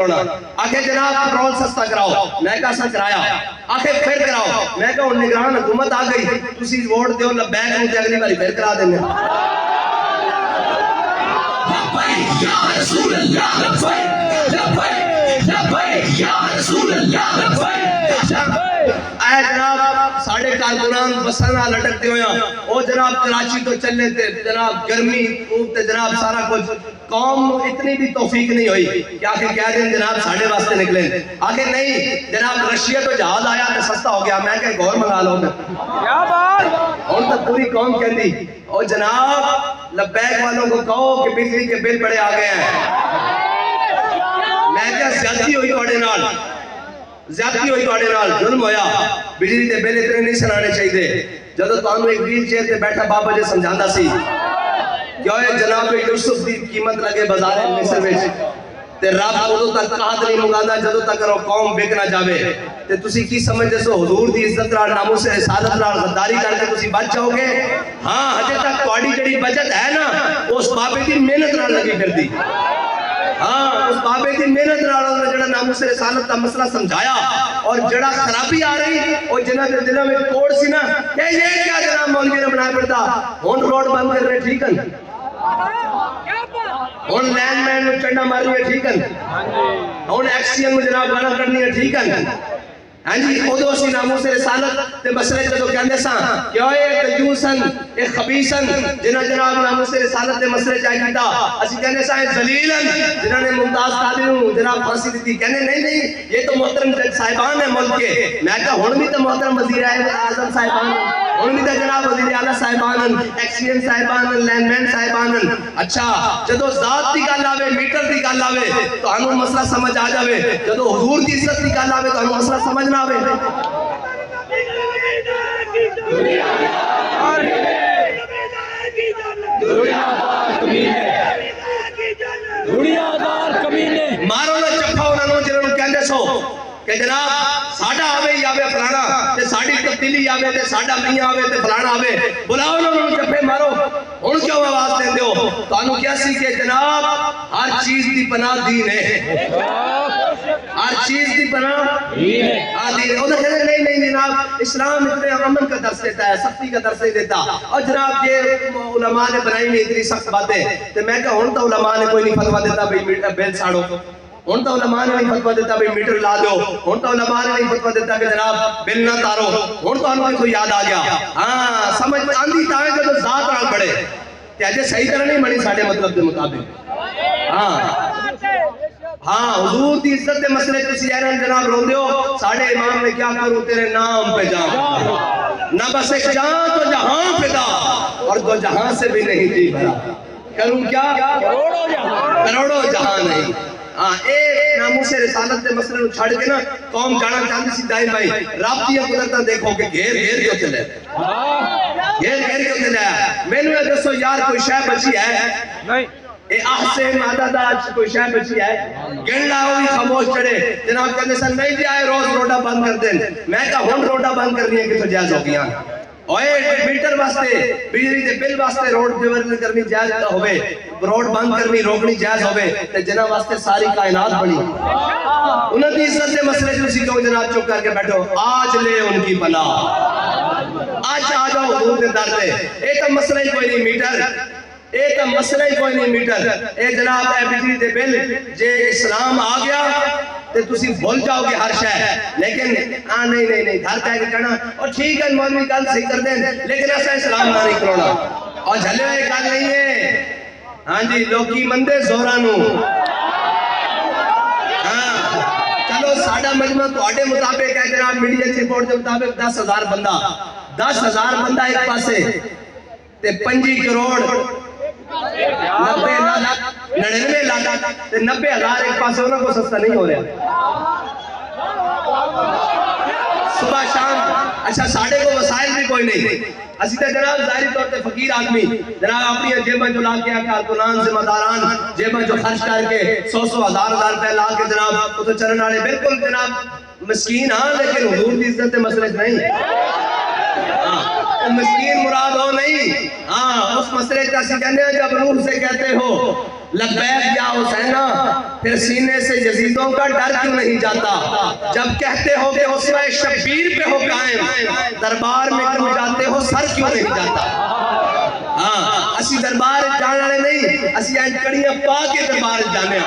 آخر جناب پیٹرول سستا کراؤ، میں کہا سا کرایا، آخر پھر کراؤ، میں کہا نگران حکومت آ گئی، تسی ووٹ دیو لبیک مجھے اگلی باری پھر کرا دینے لبیک یا رسول اللہ لبیک لبیک لبیک یا رسول اللہ لبیک اے جناب ساڑھے کارکنان بسانا لٹکتے ہویا او جناب کراچی تو چلے تھے جناب گرمی تے جناب سارا کچھ قوم اتنی بھی توفیق نہیں ہوئی کہ آخر کہہ دیں جناب ساڑھے واسطے نکلیں آخر نہیں جناب رشیا تو جہاز آیا تو سستا ہو گیا میں کہ گور منگا لو کیا بات اور تک پوری قوم کہتی او جناب لبیک والوں کو کہو کہ بجلی کے بل بڑے آ گئے ہیں میں کہ زیادتی ہوئی توڑے نال زیادتی ہوئی توڑے نال ظلم ہویا بجلی دے بل اتنے نہیں سنانے چاہیے جدو تانوں ایک ویل چیئر تے بیٹھا بابا جے سمجھاندا سی کہ اے جناب یوسف دی قیمت لگے بازار مصر وچ تے رب اودوں تک قحط نہیں منگاندا جدوں تک قوم بک نہ جاوے تے تسی کی سمجھدے سو حضور دی عزت نال ناموس رسالت نال غداری کر کے تسی بچ جاؤ گے ہاں ہجے تک تہاڈی جڑی بچت ہے نا اس بابے دی محنت نال لگی پھردی ہاں اس بابے دی محنت نال انہاں جڑا ناموس رسالت دا مسئلہ سمجھایا اور جڑا خرابی آ رہی اور جنہاں دے دلوں میں کوڑ سی نا کہ یہ کیا جناب مولوی نے بنایا پڑتا ہن روڈ بند کر رہے ٹھیک ہے ہن لینڈ مین نوں چنڈا مار رہی ہے ٹھیک ہے ہن ایکسین میں جناب گانا کرنی ہے ٹھیک ہے ہاں جی خودو سی ناموس رسالت تے مسئلے جدو کہندے ساں کہ اے تجوسن اے خبیثن جنہاں جناب ناموس رسالت دے مسئلے چاہی کیتا اسی کہندے ساں ذلیلن جنہاں نے ممتاز قادری نوں جناب پھانسی دیتی کہندے نہیں یہ تو محترم جج صاحبان ہیں ملک کے میں کہا ہن بھی تو محترم وزیر اعظم صاحبان ہن بھی تو جناب وزیر اعلیٰ صاحبان ایکسین صاحبان لینڈ مین صاحبان اچھا جدو ذات دی گل آوے میٹر دی گل آوے تو انہوں مسئلہ سمجھ آ جاوے جدو حضور دی عزت دی گل آوے تو انہوں مسئلہ سمجھ نہ آوے مارو نہ چپا انہوں جنہوں کہندے سو کہ جناب ساڑھا آوے یا آوے فلانا تے ساڑھی تبدیلی آوے تے ساڑھا نہیں آوے تے فلانا آوے بلاؤ انہوں چپے مارو ان کیوں آواز دیں دیو تو انہوں کیا سی کہ جناب ہر چیز دی پناہ دین ہے ہر چیز دی پناہ دین ہے انہوں کہتے ہیں نہیں جناب اسلام اتنے امن کا درس دیتا ہے سختی کا درس نہیں دیتا اور جناب یہ علماء نے بنائی نہیں اتنی سخت باتیں تو میں کہا ہون تو علماء نے کوئی نہیں فتوہ دیتا بھئی بیل ساڑو ہون تو علماء نے نہیں فتوہ دیتا بھئی میٹر لا دو ہون تو علماء نے نہیں فتوہ دیتا کہ جناب بل نہ تارو ہون تو انہوں کو یاد آ گیا ہاں سمجھ آندھی تاوے جب ذات رال پڑے کہ اجے صحیح طرح نہیں بنی ساڑھے مطلب دے مطابق ہاں حضور دی عزت دے مسئلے تسی اہرن جناب رو دیو ساڑھے امام نے کیا کروں تیرے نام پہ جان نہ بس ایک جان تو جہاں پہ دا اور دو جہاں سے بھی نہیں جی بھرا کروں کیا کروڑوں جہاں نہیں ہاں اے ناموس رسالت دے مسئلے چھڑ کے نا قوم جانا چاہتی سی دائیں بھائی رب دیا قدرتاں دیکھو کہ گھیر کیوں چلے گھیر کیوں چلے میں نے دسو یار کوئی شے بچی ہے نہیں اے احسن عدد آج کوئی شے بچی ہے گن لاؤ ہی خاموش چڑے جناب کہنے سے نہیں جی آئے روز روڈا بند کر دیں میں کہا ہون روڈا بند کرنی ہے کہ تو جائز ہو گیا اوئے میٹر واسطے بجلی دے بل واسطے روڈ ڈیورن کرنی جائز ہوئے روڈ بند کرنی روکنی جائز ہوئے تے جناب واسطے ساری کائنات بنی انہوں نے عزت سے مسئلے جو اسی کو جناب چپ کر کے بیٹھو آج لے ان کی پناہ آج آ جاؤ حضور دے در دے اے تو مسئلہ ہی کوئی نہیں میٹر اے تو مسئلہ ہی کوئی نہیں میٹر اے جناب اے بجلی دے بل جے اسلام آ گیا تے تسی بھول جاؤ گے ہر شے لیکن نہیں گھر پہ کے کہنا اور ٹھیک ہے مولوی گل صحیح کر دیں لیکن ایسا اسلام نہ نہیں کرونا اور جھلے ہوئے گل نہیں ہے ہاں جی لوکی مندے زورانو ہاں چلو ساڑھا مجمع تو آٹے مطابق ہے جناب میڈیا کی رپورٹ کے مطابق 10,000 بندہ 10,000 بندہ ایک پاسے تے 5 کروڑ 90 لاکھ 99 لاکھ تے 90,000 ایک پاسے انہوں کو سستا نہیں ہو رہا صبح شام اچھا ساڑھے کو وسائل بھی کوئی نہیں اسی تے جناب ظاہری طور تے فقیر آدمی جناب اپنی جیباں جو لا کے کارکنان ذمہ داران جیباں جو خرچ کر کے 100 ہزار روپے لا کے جناب وہ تو چلن والے بالکل جناب مسکین ہاں لیکن حضور دی عزت دے مسئلے نہیں مسکین مراد ہو نہیں ہاں اس مسئلے کا سی کہنے جب روح سے کہتے ہو لبیک یا حسینہ، پھر سینے سے یزیدوں کا ڈر کیوں نہیں جاتا؟ جب کہتے ہو کہ اسوہ شبیر پہ ہو قائم، دربار میں کیوں جاتے ہو سر کیوں نہیں جاتا؟ ہاں اسی دربار جانے والے نہیں، اسی اینکڑیاں پا کے دربار جانے